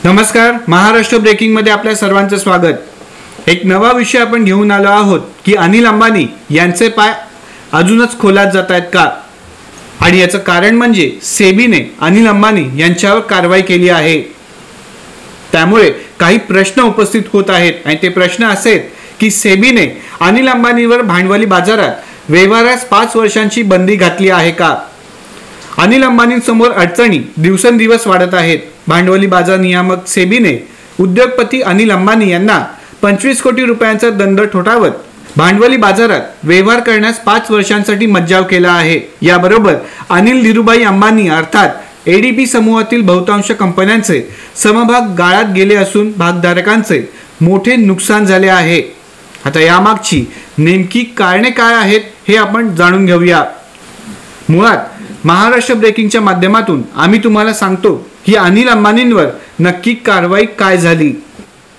नमस्कार, महाराष्ट्र ब्रेकिंग मध्ये आपल्या सर्वांचं स्वागत। एक नवा विषय आपण घेऊन आलो आहोत की अनिल अंबानी यांचे पाय अजूनच खोलात जात आहेत का, आणि याचं कारण म्हणजे सेबीने अनिल अंबानी यांच्यावर कारवाई केली आहे। त्यामुळे काही प्रश्न उपस्थित होत आहेत आणि ते प्रश्न असे आहेत की सेबीने अनिल अंबानीवर भांडवली बाजारात व्यवहारास 5 वर्षांची बंदी घातली आहे का। अनिल अंबानींसमोर अडचणी दिवसेंदिवस वाढत आहेत। भांडवली बाजार नियामक सेबीने उद्योगपती अनिल अंबानी यांना 25 कोटी रुपयांचा दंड ठोठावत भांडवली बाजारात व्यवहार करण्यास 5 वर्षांसाठी मज्जाव केला आहे। याबरोबर अनिल धीरूभाई अंबानी अर्थात एडीबी समूहातील बहुतांश कंपन्यांचे समभाग गाळात गेले असून भागधारकांचे मोठे नुकसान झाले आहे। आता यामागची नेमकी कारणे काय आहेत हे आपण जाणून घेऊया। मुळात महाराष्ट्र ब्रेकिंगच्या माध्यमातून आम्ही तुम्हाला सांगतो की अनिल अंबानींवर नक्की कारवाई काय झाली।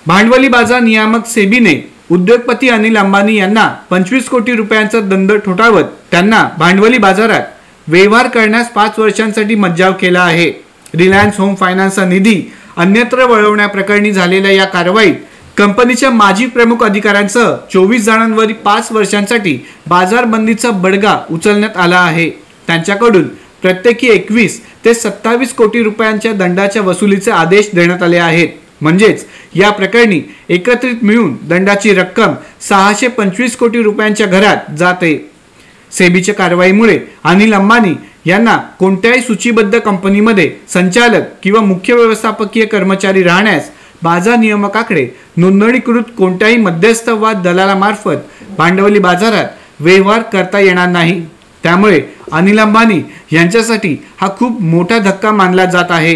भांडवली बाजार नियामक सेबीने उद्योगपती अनिल अंबानी यांना 25 कोटी रुपयांचा दंड ठोठावत त्यांना भांडवली बाजारात व्यवहार करण्यास 5 वर्षांसाठी मज्जाव केला आहे। रिलायन्स होम फायनान्सचा निधी अन्यत्र वळवण्याप्रकरणी झालेल्या या कारवाईत कंपनीच्या माजी प्रमुख अधिकाऱ्यांसह 24 जणांवर 5 वर्षांसाठी बाजारबंदीचा बडगा उचलण्यात आला आहे। त्यांच्याकडून प्रत्येकी 21 ते 27 कोटी रुपयांच्या दंडाच्या वसुलीचे आदेश देण्यात आले आहेत। म्हणजेच या प्रकरणी एकत्रित मिळून दंडाची रक्कम 625 कोटी रुपयांच्या घरात जाते। सेबीच्या कारवाईमुळे अनिल अंबानी यांना कोणत्याही सूचीबद्ध कंपनीमध्ये संचालक किंवा मुख्य व्यवस्थापकीय कर्मचारी राहण्यास बाजार नियामकाकडे नोंदणीकृत कोणत्याही मध्यस्थ वा दलालामार्फत भांडवली बाजारात व्यवहार करता येणार नाही। त्यामुळे अनिल अंबानी यांच्यासाठी हा खूप मोठा धक्का मानला जात आहे।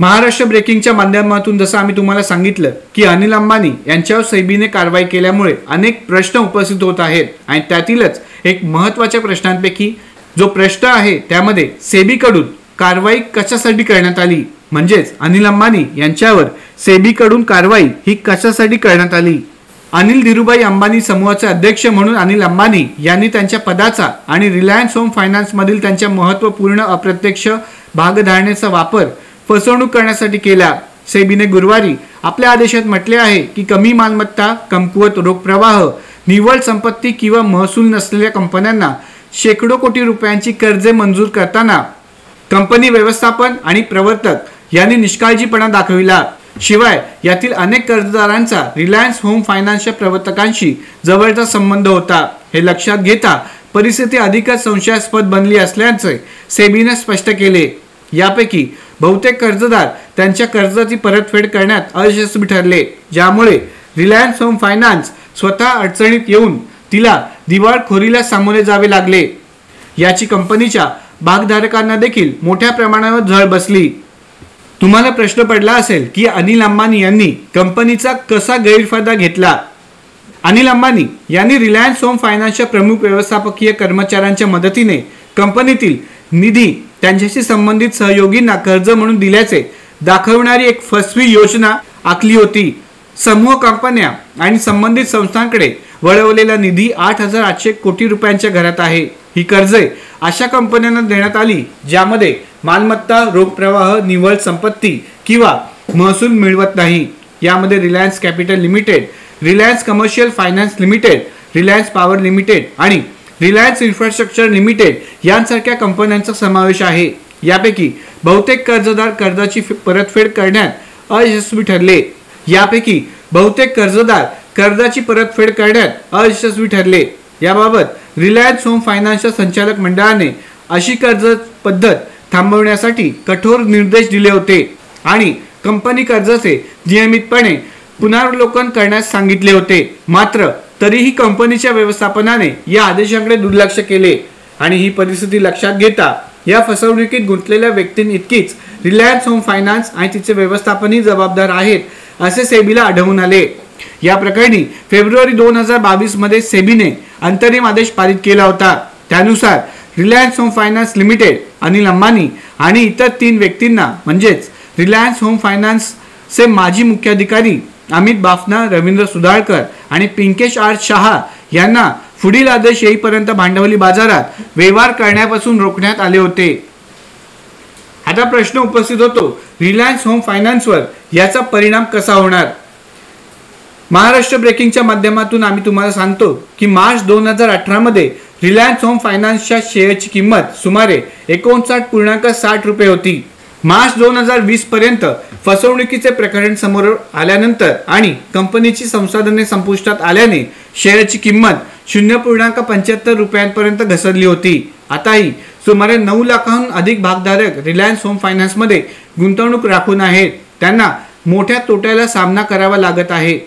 महाराष्ट्र ब्रेकिंगच्या माध्यमातून जसं आम्ही तुम्हाला सांगितलं की अनिल अंबानी यांच्यावर सेबीने कारवाई केल्यामुळे अनेक प्रश्न उपस्थित होत आहेत आणि त्यातीलच एक महत्त्वाच्या प्रश्नांपैकी जो प्रश्न आहे त्यामध्ये सेबीकडून कारवाई कशासाठी करण्यात आली, म्हणजेच अनिल अंबानी यांच्यावर सेबीकडून कारवाई ही कशासाठी करण्यात आली। अनिल धीरूभाई अंबानी समूहाचे अध्यक्ष म्हणून अनिल अंबानी यांनी त्यांच्या पदाचा आणि रिलायन्स होम फायनान्स मधील त्यांच्या महत्त्वपूर्ण अप्रत्यक्ष भागधारकेचा वापर फसवणूक करण्यासाठी केला। सेबीने गुरुवारी आपल्या आदेशात म्हटले आहे की कमी मालमत्ता, कमकुवत रोख प्रवाह, निव्वळ संपत्ती किंवा महसूल नसलेल्या कंपन्यांना शेकडो कोटी रुपयांची कर्जे मंजूर करताना कंपनी व्यवस्थापन आणि प्रवर्तक यांनी निष्काळजीपणा दाखविला। शिवाय यातील अनेक कर्जदारांचा रिलायन्स होम फायनान्सच्या प्रवर्तकांशी जवळचा संबंध होता। हे लक्षात घेता परिस्थिती अधिकच संशयास्पद बनली असल्याचे सेबीने स्पष्ट केले। यापैकी बहुतेक कर्जदार त्यांच्या कर्जाची परतफेड करण्यात अयशस्वी ठरले, ज्यामुळे रिलायन्स होम फायनान्स स्वतः अडचणीत येऊन तिला दिवाळखोरीला सामोरे जावे लागले। याची कंपनीच्या भागधारकांना देखील मोठ्या प्रमाणावर झळ बसली। तुम्हाला प्रश्न पडला असेल की अनिल अंबानी यांनी कंपनीचा कसा गैरफायदा घेतला। अनिल अंबानी यांनी रिलायन्स होम फायनान्सच्या प्रमुख व्यवस्थापकीय कर्मचाऱ्यांच्या मदतीने कंपनीतील निधी त्यांच्याशी संबंधित सहयोगींना कर्ज म्हणून दिल्याचे दाखवणारी एक फसवी योजना आखली होती। समूह कंपन्या आणि संबंधित संस्थांकडे वळवलेला निधी 8,800 कोटी रुपयांच्या घरात आहे। ही कर्जे अशा कंपन्यांना देण्यात आली ज्यामध्ये मालमत्ता, रोख प्रवाह, निव्वळ संपत्ती किंवा महसूल मिळवत नाही। यामध्ये Reliance capital limited, Reliance Commercial Finance Limited, Reliance power limited आणि रिलायन्स इन्फ्रास्ट्रक्चर लिमिटेड यांसारख्या कंपन्यांचा समावेश आहे। यापैकी बहुतेक कर्जदार कर्जाची परतफेड करण्यात अयशस्वी ठरले। याबाबत रिलायन्स होम फायनान्सच्या संचालक मंडळाने अशी कर्ज पद्धत थांबवण्यासाठी कठोर निर्देश दिले होते आणि कंपनी कर्जाचे नियमितपणे पुनरावलोकन करण्यास सांगितले होते। मात्र तरीही कंपनीच्या व्यवस्थापनाने या आदेशाकडे दुर्लक्ष केले आणि ही परिस्थिती लक्षात घेता या फसवणुकीत गुंतलेल्या व्यक्तींइतकीच रिलायन्स होम फायनान्स आणि तिचे व्यवस्थापनही जबाबदार आहेत असे सेबीला आढळून आले। या प्रकरणी फेब्रुवारी 2022 मध्ये सेबीने अंतरिम आदेश पारित केला होता। त्यानुसार Reliance home finance limited, Anil Ambani आणि इतर 3 व्यक्तींना म्हणजेच रिलायन्स होम फायनान्सचे माजी मुख्य अधिकारी अमित बाफना, रवींद्र सुधाळकर आणि पिंकेश आर शहा यांना पुढील आदेश येईपर्यंत भांडवली बाजारात व्यवहार करण्यापासून रोखण्यात आले होते। आता प्रश्न उपस्थित होतो, रिलायन्स होम फायनान्सवर याचा परिणाम कसा होणार? महाराष्ट्र ब्रेकिंगच्या माध्यमातून आम्ही तुम्हाला सांगतो की मार्च 2018 मध्ये रिलायन्स होम फायनान्सच्या शेअरची किंमत सुमारे 59.60 रुपये होती. मार्च 2020 पर्यंत फसवणुकीचे प्रकरण समोर आल्यानंतर आणि कंपनीची संसाधने संपुष्टात आल्याने शेअरची किंमत 0.75 रुपयांपर्यंत घसरली होती. आताही सुमारे 9 लाखांहून अधिक भागधारक रिलायन्स होम फायनान्समध्ये गुंतवणूक राखून आहेत. त्यांना मोठ्या तोट्याला सामना करावा लागत आहे.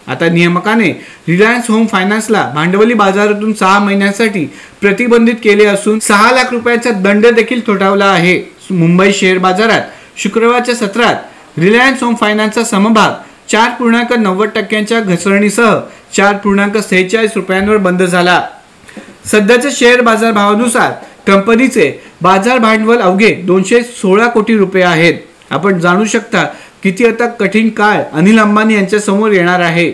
आता नियामकाने रिलायन्स होम फायनान्सला भांडवली बाजारातून 6 महिन्यांसाठी प्रतिबंधित केले असून 6 लाख रुपयांचा दंड देखील ठोठावला आहे. मुंबई शेअर बाजारात शुक्रवारच्या सत्रात रिलायन्स होम फायनान्सचा समभाग 4.90% घसरणीसह 4.46 रुपयांवर बंद झाला. सध्याच्या शेअर बाजार भावानुसार कंपनीचे बाजार भांडवल अवघे 216 कोटी रुपये आहेत. आपण जाणू शकता किती आता कठीण काळ अनिल अंबानी यांच्या समोर येणार आहे.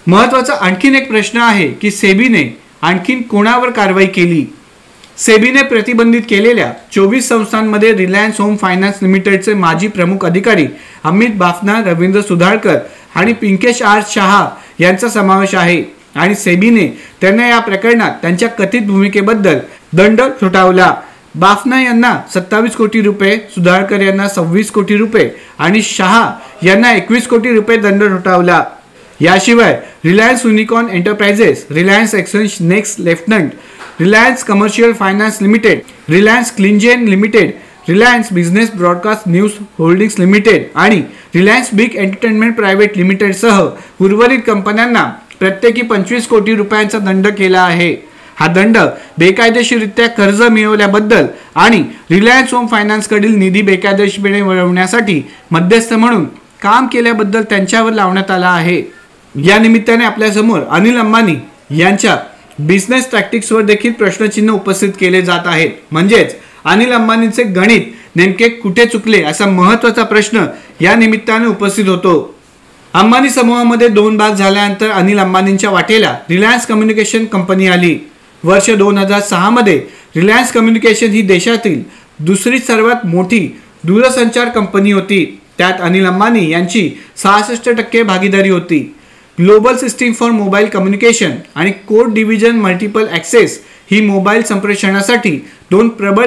महत्त्वाचा आणखीन एक प्रश्न आहे की सेबीने आणखीन कोणावर कारवाई केली? सेबीने प्रतिबंधित केलेल्या 24 संस्थांमध्ये रिलायन्स होम फायनान्स लिमिटेडचे माजी प्रमुख अधिकारी अमित बाफना, रवींद्र सुधाळकर आणि पिंकेश आर शहा यांचा समावेश आहे आणि सेबीने त्यांना या प्रकरणात त्यांच्या कथित भूमिकेबद्दल दंड ठोठावला. बाफना यांना 27 कोटी रुपये, सुधाळकर यांना 26 कोटी रुपये आणि शहा यांना 21 कोटी रुपये दंड ठोठावला. याशिवाय Reliance Unicorn Enterprises, Reliance Exchange Next lieutenant, Reliance Commercial Finance Limited, Reliance Cleangen Limited, Reliance Business Broadcast News Holdings Limited आणि रिलायन्स बिग एंटरटेनमेंट प्रायव्हेट लिमिटेडसह उर्वरित कंपन्यांना प्रत्येकी 25 कोटी रुपयांचा दंड केला आहे. हा दंड बेकायदेशीररित्या कर्ज मिळवल्याबद्दल आणि रिलायन्स होम फायनान्सकडील निधी बेकायदेशीरपणे वळवण्यासाठी मध्यस्थ म्हणून काम केल्याबद्दल त्यांच्यावर लावण्यात आला आहे. या निमित्ताने आपल्यासमोर अनिल अंबानी यांच्या बिझनेस टॅक्टिक्सवर देखील प्रश्नचिन्ह उपस्थित केले जात आहेत. म्हणजेच अनिल अंबानींचे गणित नेमके कुठे चुकले असा महत्त्वाचा प्रश्न या निमित्ताने उपस्थित होतो. अंबानी समूहामध्ये 2 भाग झाल्यानंतर अनिल अंबानींच्या वाटेला रिलायन्स कम्युनिकेशन कंपनी आली. वर्ष 2006 मध्ये रिलायन्स कम्युनिकेशन ही देशातील दुसरी सर्वात मोठी दूरसंचार कंपनी होती. त्यात अनिल अंबानी यांची 66% भागीदारी होती. Global system for mobile communication आणि कोड डिव्हिजन मल्टिपल ॲक्सेस ही मोबाईल संप्रेषणासाठी 2 प्रबळ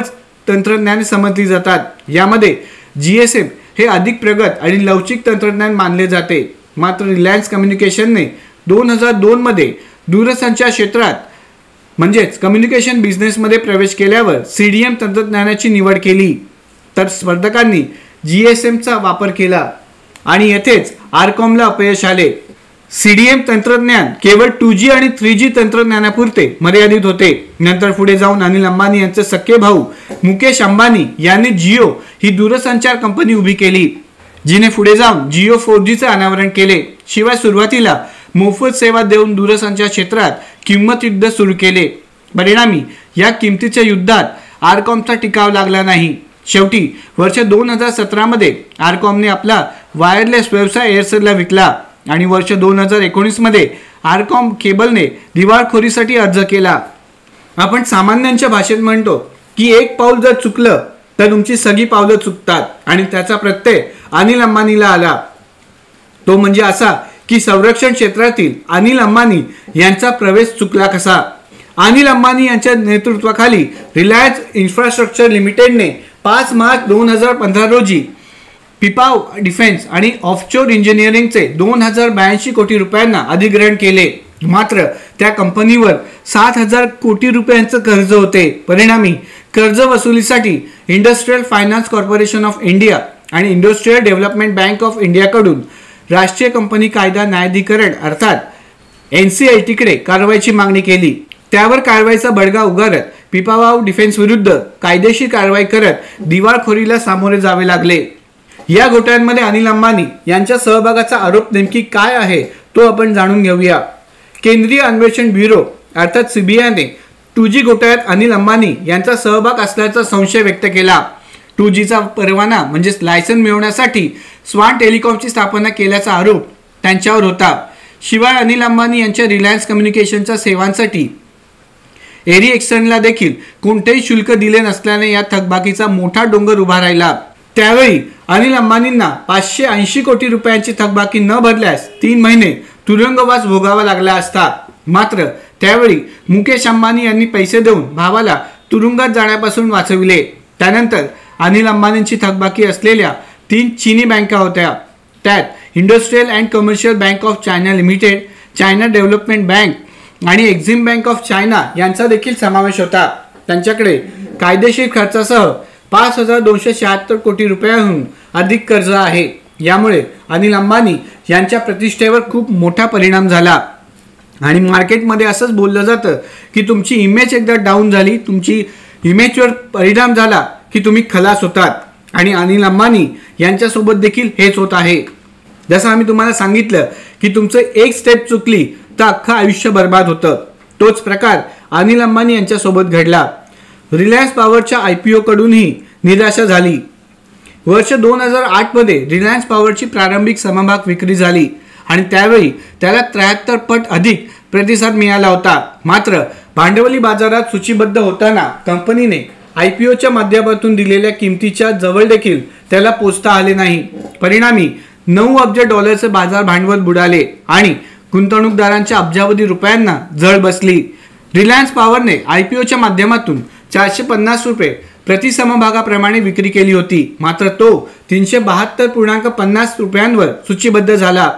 तंत्रज्ञाने समजली जातात. यामध्ये GSM हे अधिक प्रगत आणि लवचिक तंत्रज्ञान मानले जाते. मात्र रिलायन्स कम्युनिकेशनने 2002 मध्ये दूरसंचार क्षेत्रात म्हणजेच कम्युनिकेशन बिझनेसमध्ये प्रवेश केल्यावर CDM तंत्रज्ञानाची निवड केली, तर स्पर्धकांनी GSMचा वापर केला आणि येथेच आरकॉमला अपयश आले. CDM तंत्रज्ञान केवळ 2G आणि 3G तंत्रज्ञानापुरते मर्यादित होते. नंतर पुढे जाऊन अनिल अंबानी यांचे सख्खे भाऊ मुकेश अंबानी यांनी जिओ ही दूरसंचार कंपनी उभी केली, जिने पुढे जाऊन जिओ 4Gचे अनावरण केले. शिवाय सुरुवातीला मोफत सेवा देऊन दूरसंचार क्षेत्रात किंमत युद्ध सुरू केले. परिणामी या किमतीच्या युद्धात आरकॉमचा टिकाव लागला नाही. शेवटी वर्ष 2017 मध्ये आरकॉमने आपला वायरलेस व्यवसाय एअरसेलला विकला आणि वर्ष 2019 मध्ये आरकॉम केबलने दिवाळखोरीसाठी अर्ज केला. आपण सामान्यांच्या भाषेत म्हणतो की एक पाऊल जर चुकलं तर तुमची सगळी पावलं चुकतात आणि त्याचा प्रत्यय अनिल अंबानीला आला. तो म्हणजे असा की संरक्षण क्षेत्रातील अनिल अंबानी यांचा प्रवेश चुकला कसा? अनिल अंबानी यांच्या नेतृत्वाखाली रिलायन्स इन्फ्रास्ट्रक्चर लिमिटेडने 5 मार्च 2015 रोजी पिपाव डिफेन्स आणि ऑफशोर इंजिनिअरिंगचे 2082 कोटी रुपयांना अधिग्रहण केले. मात्र त्या कंपनीवर 7,000 कोटी रुपयांचं कर्ज होते. परिणामी कर्ज वसुलीसाठी industrial finance corporation of India आणि इंडस्ट्रियल डेव्हलपमेंट बँक ऑफ इंडियाकडून राष्ट्रीय कंपनी कायदा न्यायाधिकरण अर्थात NCLTकडे कारवाईची मागणी केली. त्यावर कारवाईचा बडगा उगारत पिपावाव डिफेन्स विरुद्ध कायदेशीर कारवाई करत दिवाळखोरीला सामोरे जावे लागले. या घोटाळ्यांमध्ये अनिल अंबानी यांच्या सहभागाचा आरोप नेमकी काय आहे तो आपण जाणून घेऊया. केंद्रीय अन्वेषण ब्युरो अर्थात CBIने 2G घोटाळ्यात अनिल अंबानी यांचा सहभाग असल्याचा संशय व्यक्त केला. 2Gचा परवाना म्हणजेच लायसन मिळवण्यासाठी स्वान टेलिकॉमची स्थापना केल्याचा आरोप त्यांच्यावर होता. शिवाय अनिल अंबानी यांच्या रिलायन्स कम्युनिकेशनच्या सेवांसाठी एरिक्सनला देखील कोणतेही शुल्क दिले नसल्याने या थकबाकीचा मोठा डोंगर उभा राहिला. त्यावेळी अनिल अंबानींना 580 कोटी रुपयांची थकबाकी न भरल्यास 3 महिने तुरुंगवास भोगावा लागला असता. मात्र त्यावेळी मुकेश अंबानी यांनी पैसे देऊन भावाला तुरुंगात जाण्यापासून वाचविले. त्यानंतर अनिल अंबानींची थकबाकी असलेल्या 3 चीनी बँका होत्या. त्यात industrial and commercial bank of China limited, China development bank आणि एक्झिम बँक ऑफ चायना यांचा देखील समावेश होता. त्यांच्याकडे कायदेशीर खर्चासह 5,276 कोटी रुपयांहून अधिक कर्ज आहे. यामुळे अनिल अंबानी यांच्या प्रतिष्ठेवर खूप मोठा परिणाम झाला आणि मार्केटमध्ये असंच बोललं जातं की तुमची इमेज एकदा डाऊन झाली, तुमची इमेजवर परिणाम झाला की तुम्ही खलास होतात. आणि अनिल अंबानी यांच्यासोबत देखील हेच होत आहे. जसं आम्ही तुम्हाला सांगितलं की तुमचं एक स्टेप चुकली तर अख्खं आयुष्य बर्बाद होतं. तोच प्रकार अनिल अंबानी यांच्यासोबत घडला. रिलायन्स पॉवरच्या IPO कडूनही निराशा झाली. वर्ष 2008 मध्ये रिलायन्स पॉवरची प्रारंभिक समभाग विक्री झाली आणि त्यावेळी त्याला 73 पट अधिक प्रतिसाद मिळाला होता. मात्र भांडवली बाजारात सूचीबद्ध होताना कंपनीने IPOच्या माध्यमातून दिलेल्या किमतीच्या जवळ देखील त्याला पोचता आले नाही. परिणामी 9 अब्ज डॉलरचे बाजार भांडवल बुडाले आणि गुंतवणूकदारांच्या अब्जावधी रुपयांना झळ बसली. रिलायन्स पॉवरने IPOच्या माध्यमातून 450 रुपये प्रति समभागाप्रमाणे विक्री केली होती. मात्र तो 372.50 रुपयांवर सूचीबद्ध झाला.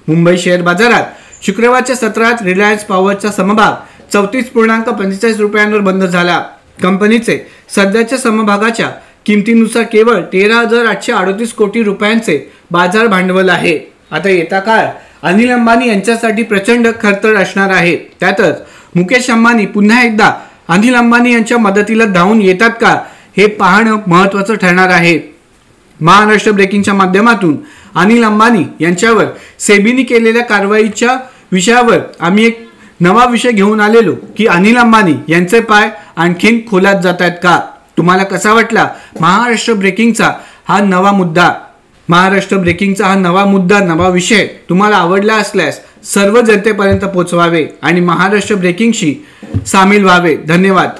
मुंबई शेअर बाजारात शुक्रवारच्या सत्रात रिलायन्स पॉवरचा समभाग 34.45 रुपयांवर बंद झाला. कंपनीचे सध्याच्या समभागाच्या किमतीनुसार केवळ 13,838 कोटी रुपयांचे बाजार भांडवल आहे. आता येता काळ अनिल अंबानी यांच्यासाठी प्रचंड खडतर असणार आहे. त्यातच मुकेश अंबानी पुन्हा एकदा अनिल अंबानी यांच्या मदतीला धावून येतात का हे पाहणं महत्त्वाचं ठरणार आहे. महाराष्ट्र ब्रेकिंगच्या माध्यमातून अनिल अंबानी यांच्यावर सेबीने केलेल्या कारवाईच्या विषयावर आम्ही एक नवा विषय घेऊन आलेलो की अनिल अंबानी यांचे पाय आणखीन खोलात जात आहेत का. तुम्हाला कसा वाटला महाराष्ट्र ब्रेकिंगचा हा नवा मुद्दा? महाराष्ट्र ब्रेकिंगचा हा नवा मुद्दा, नवा विषय तुम्हाला आवडला असल्यास सर्व जनतेपर्यंत पोहोचवावे आणि महाराष्ट्र ब्रेकिंगशी सामील व्हावे. धन्यवाद.